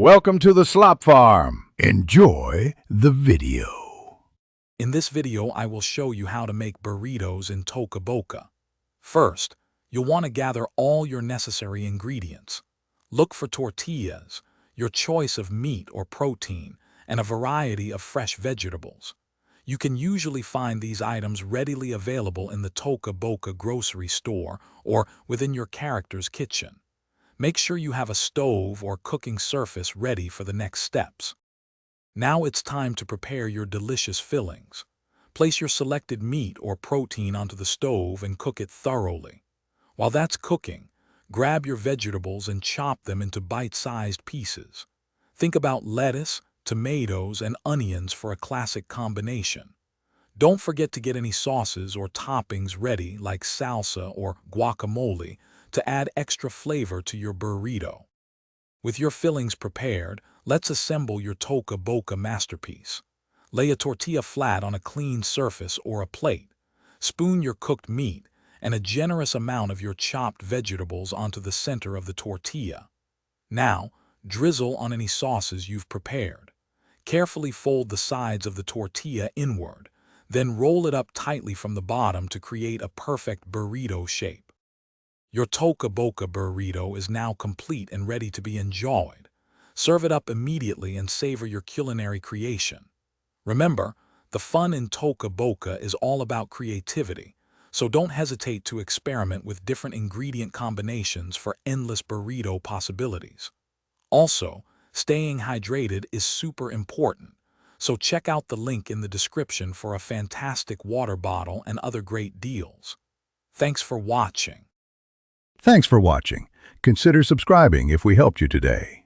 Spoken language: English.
Welcome to the Slop Farm. Enjoy the video. In this video, I will show you how to make burritos in Toca Boca. First, you'll want to gather all your necessary ingredients. Look for tortillas, your choice of meat or protein, and a variety of fresh vegetables. You can usually find these items readily available in the Toca Boca grocery store or within your character's kitchen. Make sure you have a stove or cooking surface ready for the next steps. Now it's time to prepare your delicious fillings. Place your selected meat or protein onto the stove and cook it thoroughly. While that's cooking, grab your vegetables and chop them into bite-sized pieces. Think about lettuce, tomatoes, and onions for a classic combination. Don't forget to get any sauces or toppings ready like salsa or guacamole to add extra flavor to your burrito. With your fillings prepared, let's assemble your Toca Boca masterpiece. Lay a tortilla flat on a clean surface or a plate. Spoon your cooked meat and a generous amount of your chopped vegetables onto the center of the tortilla. Now, drizzle on any sauces you've prepared. Carefully fold the sides of the tortilla inward, then roll it up tightly from the bottom to create a perfect burrito shape. Your Toca Boca burrito is now complete and ready to be enjoyed. Serve it up immediately and savor your culinary creation. Remember, the fun in Toca Boca is all about creativity, so don't hesitate to experiment with different ingredient combinations for endless burrito possibilities. Also, staying hydrated is super important, so check out the link in the description for a fantastic water bottle and other great deals. Thanks for watching. Thanks for watching. Consider subscribing if we helped you today.